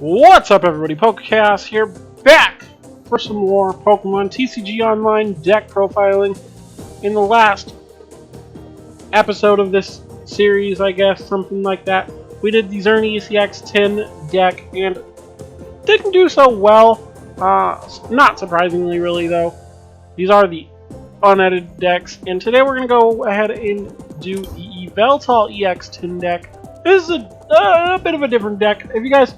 What's up, everybody? PokéKaos here, back for some more Pokemon TCG Online deck profiling. In the last episode of this series, I guess, something like that, we did the Xerneas EX 10 deck and didn't do so well. Not surprisingly, really, though. These are the unedited decks, and today we're going to go ahead and do the Yveltal EX 10 deck. This is a bit of a different deck. If you guys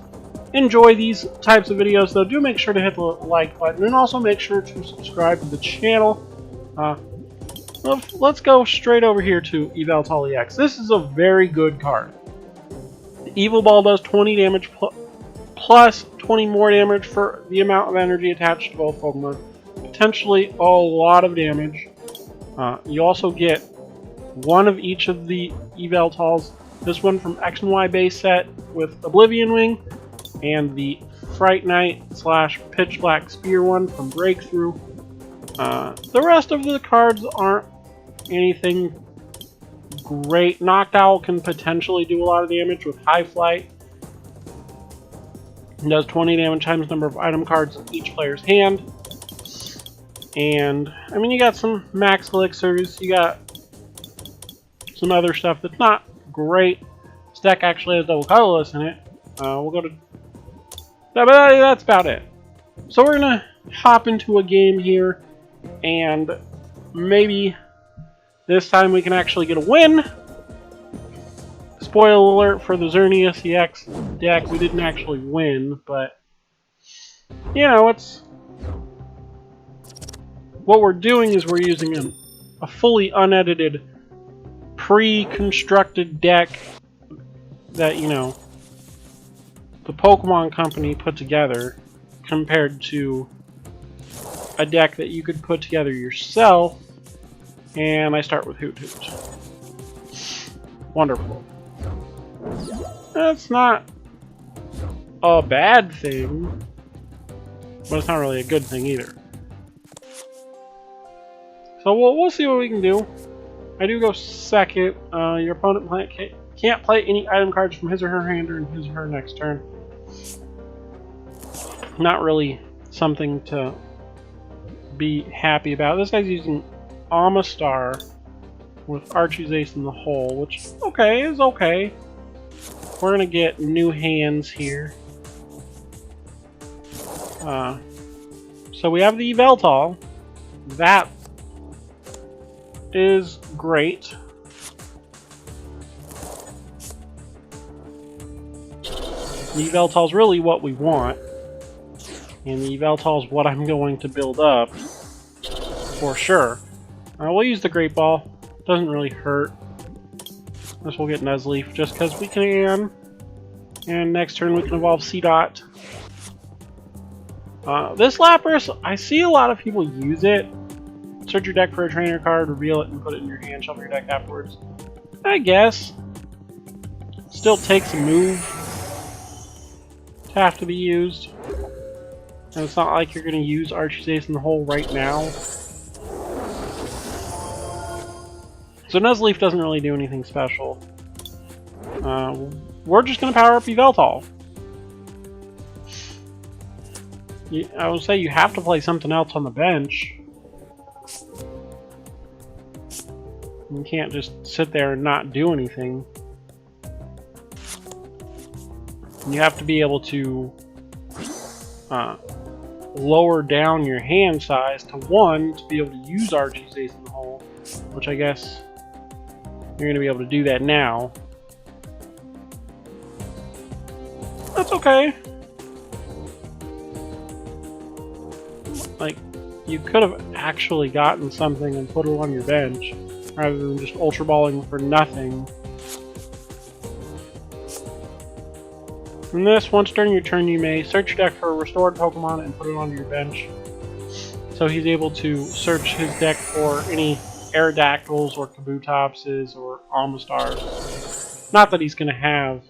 enjoy these types of videos, though, do make sure to hit the like button and also make sure to subscribe to the channel. Let's go straight over here to Yveltal EX. This is a very good card. The Evil Ball does 20 damage plus 20 more damage for the amount of energy attached to both Pokemon. Potentially a lot of damage. You also get one of each of the Yveltals. This one from X and Y base set with Oblivion Wing, and the Fright Knight / Pitch Black Spear one from Breakthrough. The rest of the cards aren't anything great. Knocked Owl can potentially do a lot of damage with High Flight. It does 20 damage times number of item cards in each player's hand. And, I mean, you got some Max Elixirs, you got some other stuff that's not great. This deck actually has double colorless in it. We'll go to... But that's about it. So we're going to hop into a game here, and maybe this time we can actually get a win. Spoiler alert for the Xerneas EX deck, we didn't actually win, but you know, it's... What we're doing is we're using a fully unedited, pre-constructed deck that, you know, the Pokemon Company put together, compared to a deck that you could put together yourself. And I start with Hoot Hoot. Wonderful. That's not a bad thing, but it's not really a good thing either. So we'll see what we can do. I do go second. Your opponent can't play any item cards from his or her hand during his or her next turn. Not really something to be happy about. This guy's using Amistar with Archie's Ace in the hole, which is okay. We're gonna get new hands here. So we have the Yveltal. That is great. The Yveltal's really what we want. And the Yveltal's what I'm going to build up. For sure. We'll use the Great Ball. Doesn't really hurt. This will get Nuzleaf just because we can. And next turn we can evolve C-Dot. This Lapras, I see a lot of people use it. Search your deck for a trainer card, reveal it, and put it in your hand, shuffle your deck afterwards. I guess. Still takes a move to have to be used. And it's not like you're going to use Archie's Ace in the hole right now. So Nuzleaf doesn't really do anything special. We're just going to power up Yveltal. I would say you have to play something else on the bench. You can't just sit there and not do anything. You have to be able to lower down your hand size to 1 to be able to use Archie's Ace in the hole, which I guess you're going to be able to do that now. That's okay. Like, you could have actually gotten something and put it on your bench, rather than just Ultra Balling for nothing. In this, once during your turn, you may search your deck for a restored Pokemon and put it onto your bench. So he's able to search his deck for any Aerodactyls or Kabutopses or Amistars. Not that he's going to have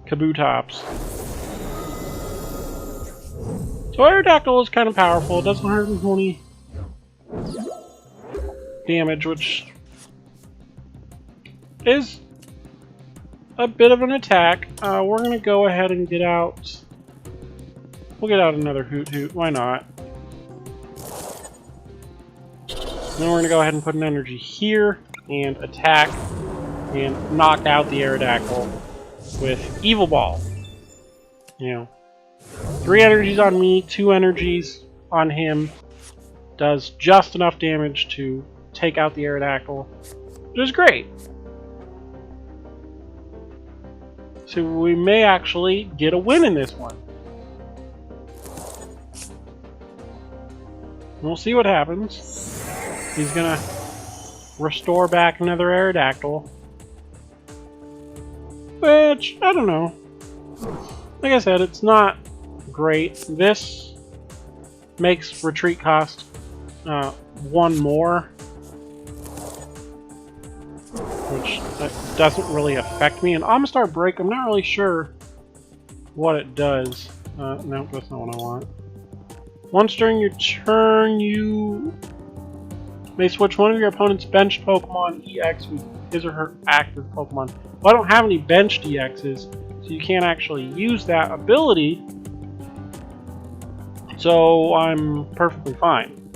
Kabutops. So Aerodactyl is kind of powerful. It does 120 damage, which is a bit of an attack. We're going to go ahead and get out... We'll get out another Hoot Hoot. Why not? Then we're going to go ahead and put an energy here and attack and knock out the Aerodactyl with Evil Ball. You know, 3 energies on me, 2 energies on him. Does just enough damage to take out the Aerodactyl, which is great. So we may actually get a win in this one. We'll see what happens. He's gonna restore back another Aerodactyl. Which, I don't know. Like I said, it's not great. This makes retreat cost 1 more. Which doesn't really affect me. And Amistar Break, I'm not really sure what it does. No, that's not what I want. Once during your turn, you may switch one of your opponent's benched Pokemon EX with his or her active Pokemon. Well, I don't have any benched EXs, so you can't actually use that ability. So I'm perfectly fine.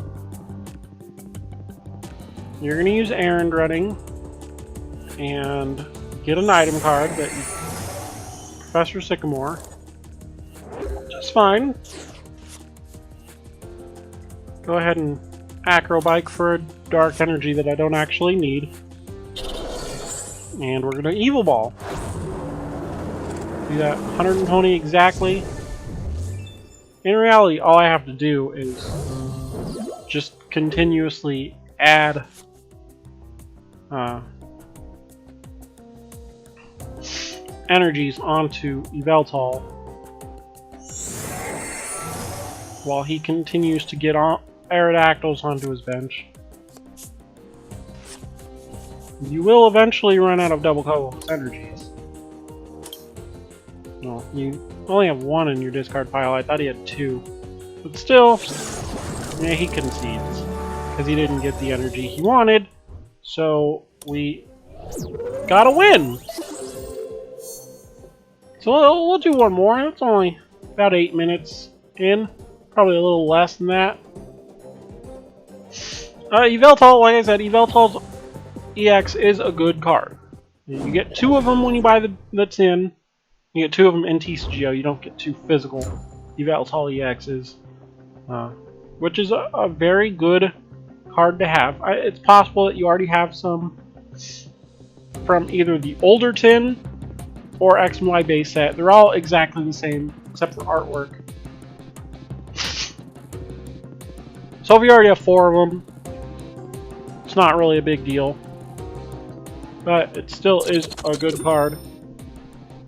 You're going to use Errand Running and get an item card that Professor Sycamore. Just fine. Go ahead and Acrobike for a Dark Energy that I don't actually need. And we're going to Evil Ball. Do that 120 exactly. In reality, all I have to do is just continuously add energies onto Yveltal while he continues to get on Aerodactyls onto his bench. You will eventually run out of double colorless energies. Well, you only have 1 in your discard pile. I thought he had 2. But still, yeah, he concedes. Because he didn't get the energy he wanted. So, we got a win! So we'll do one more. It's only about 8 minutes in. Probably a little less than that. Yveltal, like I said, Yveltal's EX is a good card. You get 2 of them when you buy the tin. You get 2 of them in TCGO. You don't get 2 physical Yveltal EXs. Which is a very good card to have. It's possible that you already have some from either the older tin or X and Y base set. They're all exactly the same, except for artwork. So if you already have 4 of them, it's not really a big deal. But it still is a good card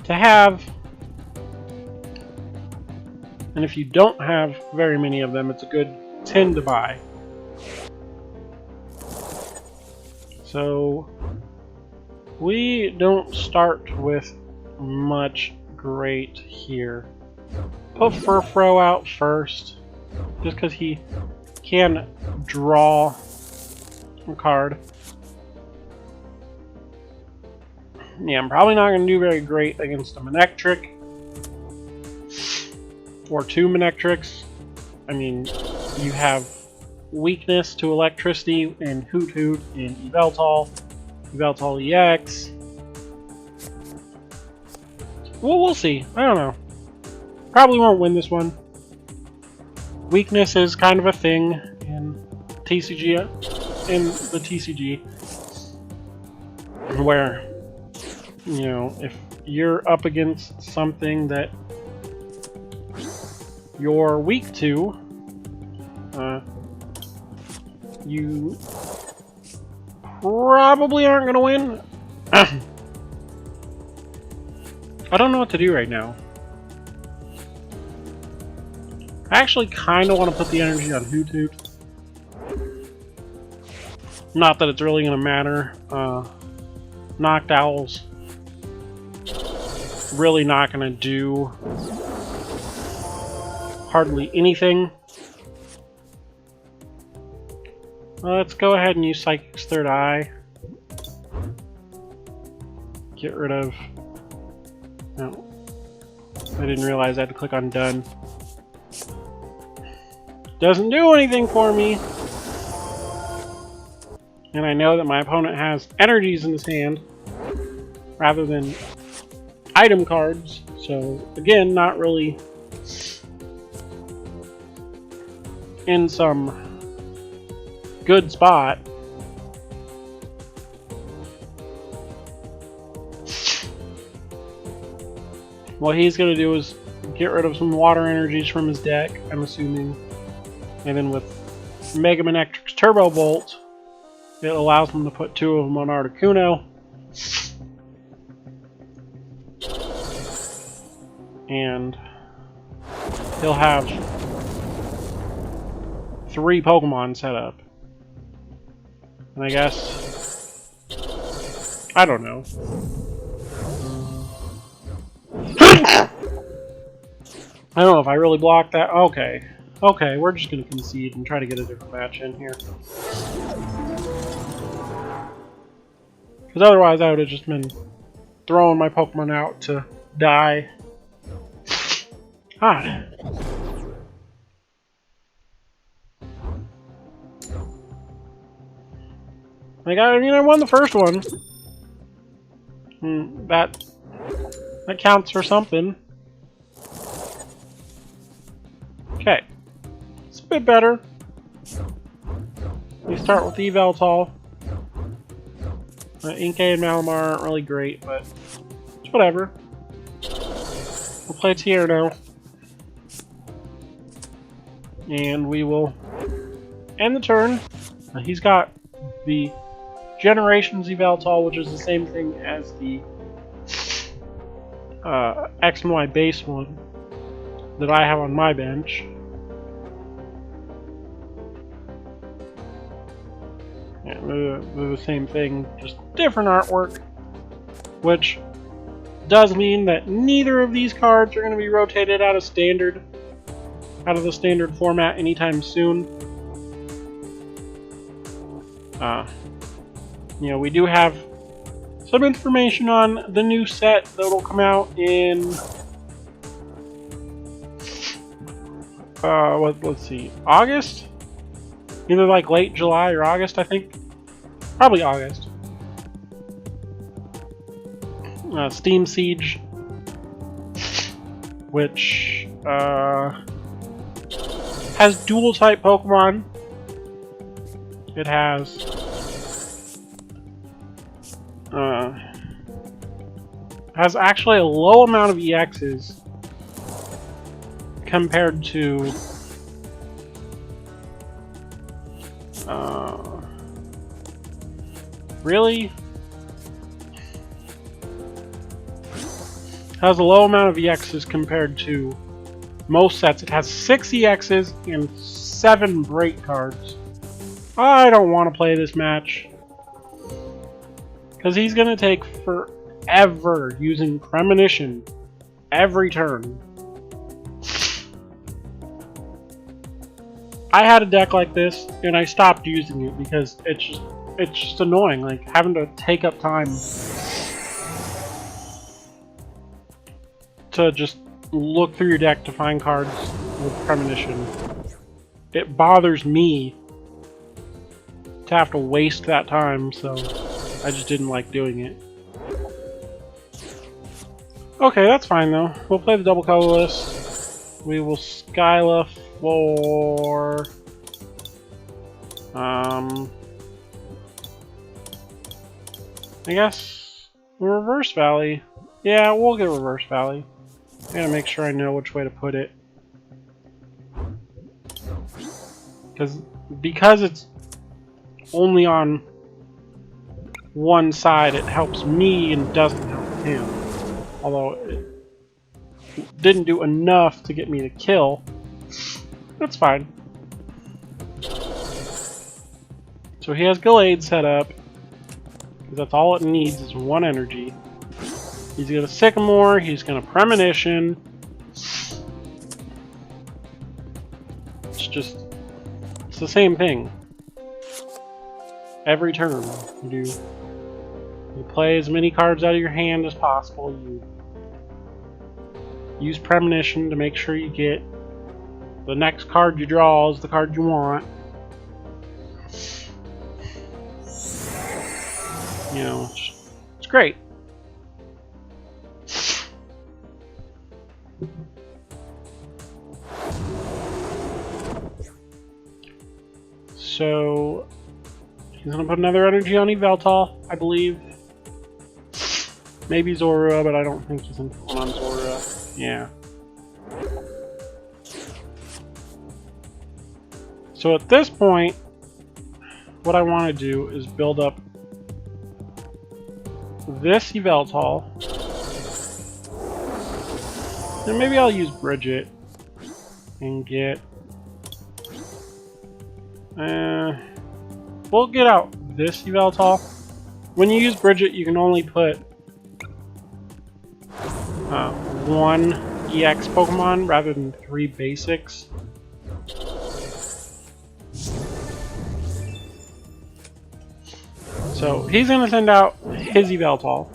to have. And if you don't have very many of them, it's a good tin to buy. So we don't start with much great here. Put Furfrou out first, just because he can draw a card. Yeah, I'm probably not going to do very great against a Manectric. Or 2 Manectrics. I mean, you have weakness to electricity in Hoot Hoot, in Yveltal, Yveltal EX. Well, we'll see. I don't know. Probably won't win this one. Weakness is kind of a thing in TCG, in the TCG, where, you know, if you're up against something that you're weak to, you probably aren't going to win. I don't know what to do right now. I actually kind of want to put the energy on Hoot Hoot. Not that it's really going to matter. Knocked Owl's really not going to do hardly anything. Let's go ahead and use Psychic's Third Eye. Get rid of No. I didn't realize I had to click on done. Doesn't do anything for me. And I know that my opponent has energies in his hand rather than item cards. So again, not really in some good spot. What he's going to do is get rid of some water energies from his deck, I'm assuming. And then with Mega Manectric's Turbo Bolt, it allows him to put 2 of them on Articuno. And he'll have 3 Pokemon set up. And I guess... I don't know. I don't know if I really blocked that. Okay. Okay, we're just going to concede and try to get a different match in here. Because otherwise I would have just been throwing my Pokemon out to die. Ah. Like, I mean, I won the first one. That counts for something. Okay. It's a bit better. We start with Yveltal. Inkay and Malamar aren't really great, but it's whatever. We'll play Tier now. And we will end the turn. He's got the Generations Yveltal, which is the same thing as the X and Y base one that I have on my bench. Yeah, they're the same thing, just different artwork, which does mean that neither of these cards are going to be rotated out of the standard format anytime soon. You know, we do have some information on the new set that will come out in let's see, August? Either like late July or August, I think. Probably August. Steam Siege, which has dual type Pokemon. It has actually a low amount of EXs compared to really has a low amount of EXs compared to most sets. It has 6 EXs and 7 break cards. I don't want to play this match because he's gonna take forever using Premonition every turn. I had a deck like this and I stopped using it because it's just annoying, like having to take up time to just look through your deck to find cards with Premonition. It bothers me to have to waste that time, so I just didn't like doing it. Okay, that's fine though. We'll play the double colorless. We will Skyla for I guess Reverse Valley. Yeah, we'll get Reverse Valley. I gotta make sure I know which way to put it. Because it's only on one side, it helps me and doesn't help him. Although it didn't do enough to get me to kill. That's fine. So he has Gallade set up, because that's all it needs is 1 energy. He's gonna Sycamore, he's gonna Premonition. It's the same thing. Every turn, you play as many cards out of your hand as possible. You use Premonition to make sure you get the next card you draw is the card you want. You know, it's great. So he's gonna put another energy on Yveltal, I believe. Maybe Zorua, but I don't think he's on Zorua. Yeah. So at this point, what I want to do is build up this Yveltal. And maybe I'll use Bridget and get... we'll get out this Yveltal. When you use Bridget, you can only put one EX Pokemon rather than 3 basics. So he's going to send out his Yveltal.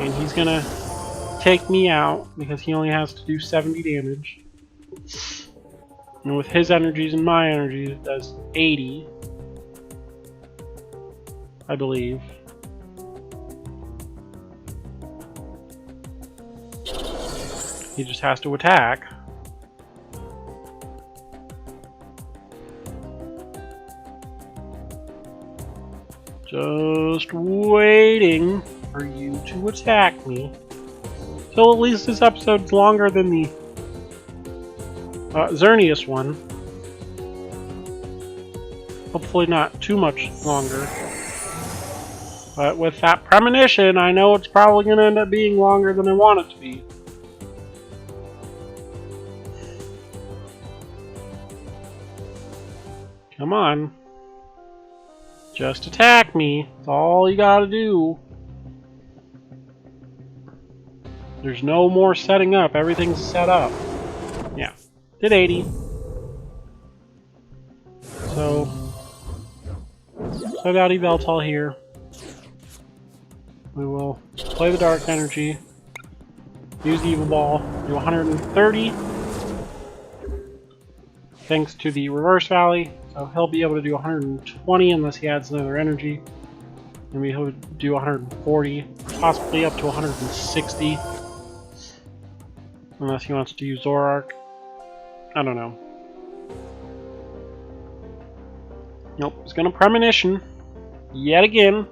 And he's going to take me out because he only has to do 70 damage. And with his energies and my energies, it does 80. I believe. He just has to attack. Just waiting for you to attack me. So at least this episode's longer than the Xerneas one. Hopefully not too much longer. But with that premonition, I know it's probably going to end up being longer than I want it to be. Come on. Just attack me. That's all you gotta do. There's no more setting up. Everything's set up. Yeah. Did 80. So, set out Yveltal here. We will play the Dark Energy. Use the Evil Ball. Do 130. Thanks to the Reverse Valley. So he'll be able to do 120 unless he adds another energy. Maybe he'll do 140, possibly up to 160. Unless he wants to use Zoroark. I don't know. Nope, he's gonna Premonition. Yet again.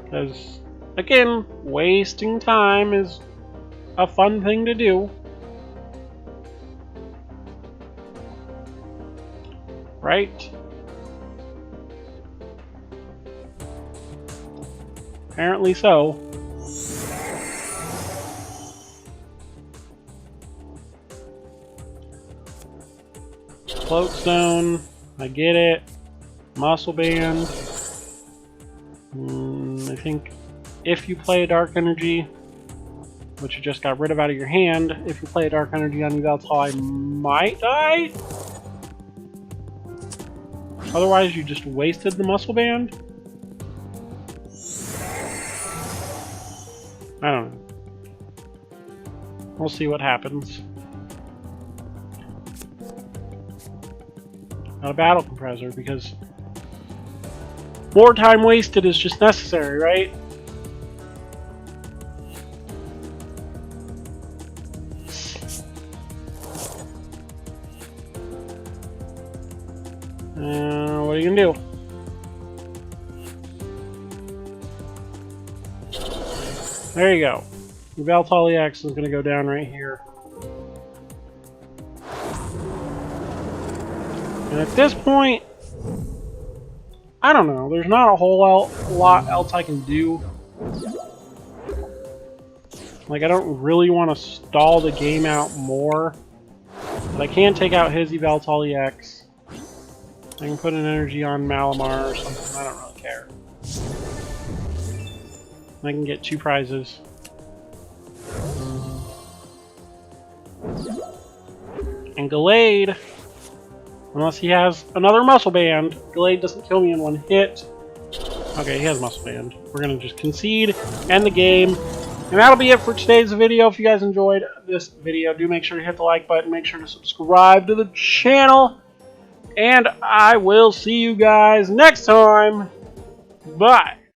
Because, again, wasting time is a fun thing to do. Right? Apparently so. Float Stone, I get it. Muscle Band. I think if you play a Dark Energy, which you just got rid of out of your hand, if you play a Dark Energy on Yveltal, I might die? Otherwise, you just wasted the Muscle Band? I don't know. We'll see what happens. Not a Battle Compressor, because more time wasted is just necessary, right? What are you gonna do? There you go. Yveltal EX is gonna go down right here. And at this point, I don't know. There's not a whole lot else I can do. Like, I don't really want to stall the game out more. But I can take out his Yveltal EX. I can put an energy on Malamar or something. I don't really care. I can get 2 prizes. And Gallade, unless he has another Muscle Band, Gallade doesn't kill me in 1 hit. Okay, he has Muscle Band. We're going to just concede, end the game. And that'll be it for today's video. If you guys enjoyed this video, do make sure to hit the like button. Make sure to subscribe to the channel. And I will see you guys next time. Bye.